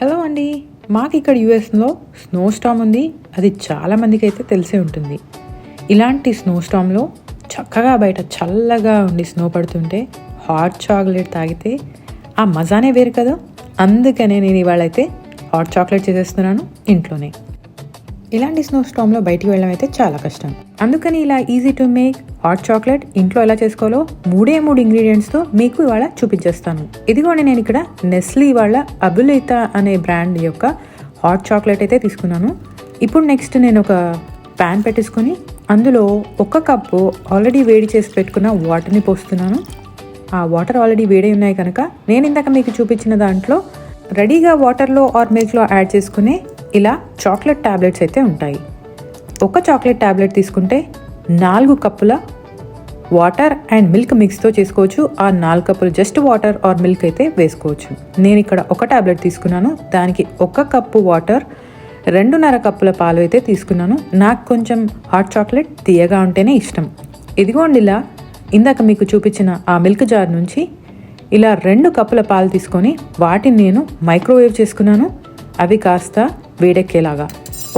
Hello అండి. మాకు ఇక్కడ యూఎస్లో స్నో స్టామ్ ఉంది. అది చాలామందికి అయితే తెలిసే ఉంటుంది. ఇలాంటి స్నో స్టామ్లో చక్కగా బయట చల్లగా ఉండి స్నో పడుతుంటే హాట్ చాక్లెట్ తాగితే ఆ మజానే వేరు కదా. అందుకనే నేను ఇవాళ అయితే హాట్ చాక్లెట్ చేసేస్తున్నాను ఇంట్లోనే. ఇలాంటి స్నో స్టామ్లో బయటికి వెళ్ళడం అయితే చాలా కష్టం. అందుకని ఇలా easy to make hot chocolate ఇంట్లో ఎలా చేసుకోవాలో 3 ఇంగ్రీడియంట్స్తో మీకు ఇవాళ చూపించేస్తాను. ఇదిగోండి, నేను ఇక్కడ నెస్లీ వాళ్ళ అబులిత అనే బ్రాండ్ యొక్క హాట్ చాక్లెట్ అయితే తీసుకున్నాను. ఇప్పుడు నెక్స్ట్ నేను ఒక ప్యాన్ పెట్టేసుకొని అందులో 1 కప్పు ఆల్రెడీ వేడి చేసి పెట్టుకున్న వాటర్ని పోస్తున్నాను. ఆ వాటర్ ఆల్రెడీ వేడి ఉన్నాయి కనుక నేను ఇందాక మీకు చూపించిన దాంట్లో రెడీగా వాటర్లో ఆర్ మిల్క్లో యాడ్ చేసుకునే ఇలా చాక్లెట్ ట్యాబ్లెట్స్ అయితే ఉంటాయి. 1 చాక్లెట్ ట్యాబ్లెట్ తీసుకుంటే 4 కప్పుల వాటర్ అండ్ మిల్క్ మిక్స్తో చేసుకోవచ్చు. ఆ 4 కప్పులు జస్ట్ వాటర్ ఆర్ మిల్క్ అయితే వేసుకోవచ్చు. నేను ఇక్కడ 1 ట్యాబ్లెట్ తీసుకున్నాను. దానికి 1 కప్పు వాటర్, 2.5 కప్పుల పాలు అయితే తీసుకున్నాను. నాకు కొంచెం హాట్ చాక్లెట్ తీయగా ఉంటేనే ఇష్టం. ఇదిగోండి, ఇలా ఇందాక మీకు చూపించిన ఆ మిల్క్ జార్ నుంచి ఇలా 2 కప్పుల పాలు తీసుకొని వాటిని నేను మైక్రోవేవ్ చేసుకున్నాను. అవి కాస్త వేడెక్కేలాగా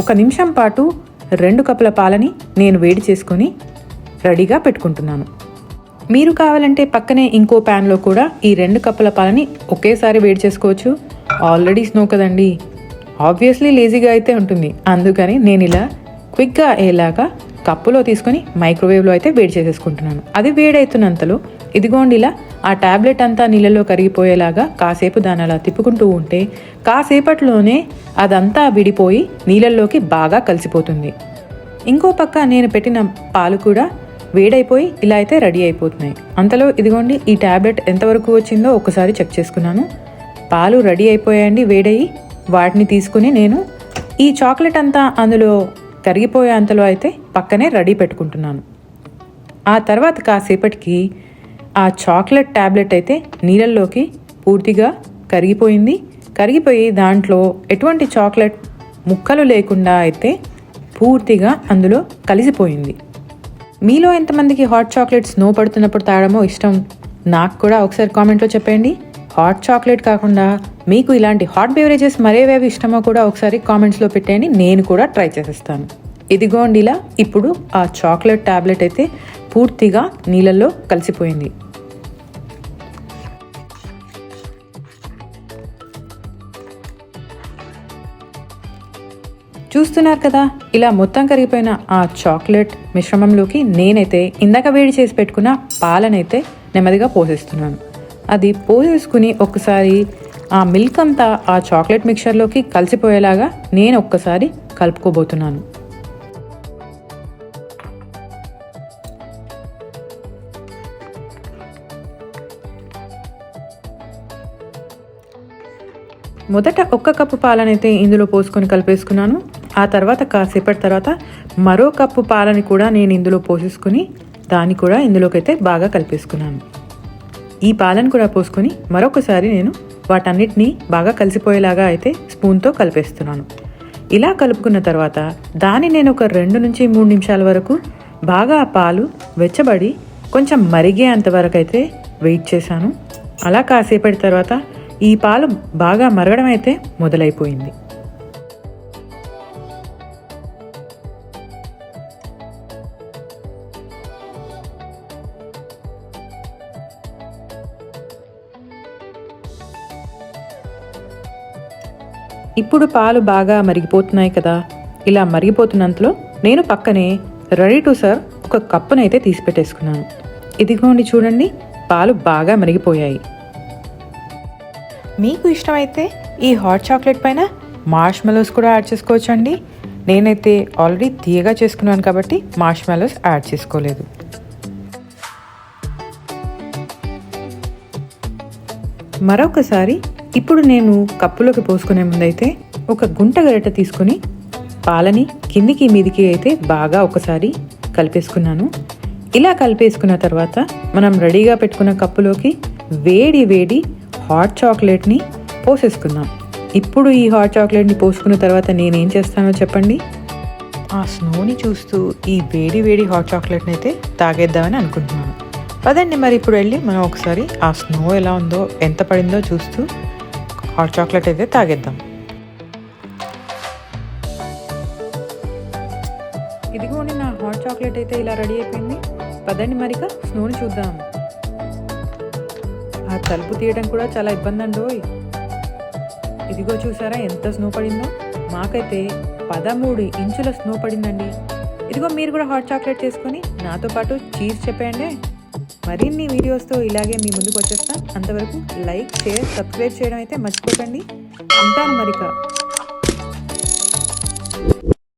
1 నిమిషం పాటు 2 కప్పుల పాలని నేను వేడి చేసుకొని రెడీగా పెట్టుకుంటున్నాను. మీరు కావాలంటే పక్కనే ఇంకో ప్యాన్లో కూడా ఈ 2 కప్పుల పాలని ఒకేసారి వేడి చేసుకోవచ్చు. ఆల్రెడీ స్నో కదండి, ఆబ్వియస్లీ లేజీగా అయితే ఉంటుంది. అందుకని నేను ఇలా క్విక్గా అయ్యేలాగా కప్పులో తీసుకొని మైక్రోవేవ్లో అయితే వేడి చేసేసుకుంటున్నాను. అది వేడవుతున్నంతలో ఇదిగోండి, ఇలా ఆ ట్యాబ్లెట్ అంతా నీళ్ళలో కరిగిపోయేలాగా కాసేపు దాని అలా తిప్పుకుంటూ ఉంటే కాసేపట్లోనే అదంతా విడిపోయి నీళ్ళల్లోకి బాగా కలిసిపోతుంది. ఇంకో పక్క నేను పెట్టిన పాలు కూడా వేడైపోయి ఇలా అయితే రెడీ అయిపోతున్నాయి. అంతలో ఇదిగోండి, ఈ ట్యాబ్లెట్ ఎంతవరకు వచ్చిందో ఒకసారి చెక్ చేసుకున్నాను. పాలు రెడీ అయిపోయాయండి వేడయ్యి. వాటిని తీసుకుని నేను ఈ చాక్లెట్ అంతా అందులో కరిగిపోయే అంతలో అయితే పక్కనే రెడీ పెట్టుకుంటున్నాను. ఆ తర్వాత కాసేపటికి ఆ చాక్లెట్ ట్యాబ్లెట్ అయితే నీళ్ళల్లోకి పూర్తిగా కరిగిపోయి దాంట్లో ఎటువంటి చాక్లెట్ ముక్కలు లేకుండా అయితే పూర్తిగా అందులో కలిసిపోయింది. మీలో ఎంతమందికి హాట్ చాక్లెట్ స్నో పడుతున్నప్పుడు తాగడమో ఇష్టం, నాకు కూడా ఒకసారి కామెంట్లో చెప్పండి. హాట్ చాక్లెట్ కాకుండా మీకు ఇలాంటి హాట్ బెవరేజెస్ మరేవేవి ఇష్టమో కూడా ఒకసారి కామెంట్స్లో పెట్టేయండి. నేను కూడా ట్రై చేసేస్తాను. ఇదిగోండి, ఇలా ఇప్పుడు ఆ చాక్లెట్ ట్యాబ్లెట్ అయితే పూర్తిగా నీళ్ళల్లో కలిసిపోయింది. చూస్తున్నారు కదా, ఇలా మొత్తం కరిగిపోయిన ఆ చాక్లెట్ మిశ్రమంలోకి నేనైతే ఇందాక వేడి చేసి పెట్టుకున్న పాలనైతే నెమ్మదిగా పోసేస్తున్నాను. అది పోసేసుకుని ఒక్కసారి ఆ మిల్క్ అంతా ఆ చాక్లెట్ మిక్చర్లోకి కలిసిపోయేలాగా నేను ఒక్కసారి కలుపుకోబోతున్నాను. మొదట 1 కప్పు పాలనైతే ఇందులో పోసుకొని కలిపేసుకున్నాను. ఆ తర్వాత కాసేపటి తర్వాత మరో కప్పు పాలని కూడా నేను ఇందులో పోసేసుకుని దాన్ని కూడా ఇందులోకైతే బాగా కలిపేసుకున్నాను. ఈ పాలను కూడా పోసుకొని మరొకసారి నేను వాటన్నిటినీ బాగా కలిసిపోయేలాగా అయితే స్పూన్తో కలిపేస్తున్నాను. ఇలా కలుపుకున్న తర్వాత దాన్ని నేను ఒక 2 నుంచి 3 నిమిషాల వరకు బాగా ఆ పాలు వెచ్చబడి కొంచెం మరిగే అంతవరకు అయితే వెయిట్ చేశాను. అలా కాసేపటి తర్వాత ఈ పాలు బాగా మరగడం అయితే మొదలైపోయింది. ఇప్పుడు పాలు బాగా మరిగిపోతున్నాయి కదా. ఇలా మరిగిపోతున్నంతలో నేను పక్కనే రెడీ టు సర్వ్ 1 కప్పునైతే తీసి పెట్టేసుకున్నాను. ఇదిగోండి, చూడండి, పాలు బాగా మరిగిపోయాయి. మీకు ఇష్టమైతే ఈ హాట్ చాక్లెట్ పైన మార్ష్మెలోస్ కూడా యాడ్ చేసుకోవచ్చు అండి. నేనైతే ఆల్రెడీ తీయగా చేసుకున్నాను కాబట్టి మార్ష్మెలోస్ యాడ్ చేసుకోలేదు. మరొకసారి ఇప్పుడు నేను కప్పులోకి పోసుకునే ముందైతే ఒక గుంట గరిటె తీసుకుని పాలని కిందికి మీదికి అయితే బాగా ఒకసారి కలిపేసుకున్నాను. ఇలా కలిపేసుకున్న తర్వాత మనం రెడీగా పెట్టుకున్న కప్పులోకి వేడి హాట్ చాక్లెట్ని పోసేసుకుందాం. ఇప్పుడు ఈ హాట్ చాక్లెట్ని పోసుకున్న తర్వాత నేనేం చేస్తానో చెప్పండి. ఆ స్నోని చూస్తూ ఈ వేడి హాట్ చాక్లెట్ని అయితే తాగేద్దామని అనుకుంటున్నాను. పదండి, మరి ఇప్పుడు వెళ్ళి మనం ఒకసారి ఆ స్నో ఎలా ఉందో ఎంత పడిందో చూస్తూ హాట్ చాక్లెట్ అయితే తాగేద్దాం. ఇదిగోండి నా హాట్ చాక్లెట్ అయితే ఇలా రెడీ అయిపోయింది. పదండి మరిక స్నోని చూద్దాం. ఆ తలుపు తీయడం కూడా చాలా ఇబ్బంది అండోయ్. ఇదిగో చూసారా ఎంత స్నో పడిందో. మాకైతే 13 ఇంచుల స్నో పడిందండి. ఇదిగో మీరు కూడా హాట్ చాక్లెట్ చేసుకొని నాతో పాటు చీజ్ చెప్పండి. మరిన్ని వీడియోస్తో ఇలాగే మీ ముందుకు వచ్చేస్తాను. అంతవరకు లైక్, షేర్, సబ్స్క్రైబ్ చేయడం అయితే మర్చిపోకండి. ఉంటాను మరిక.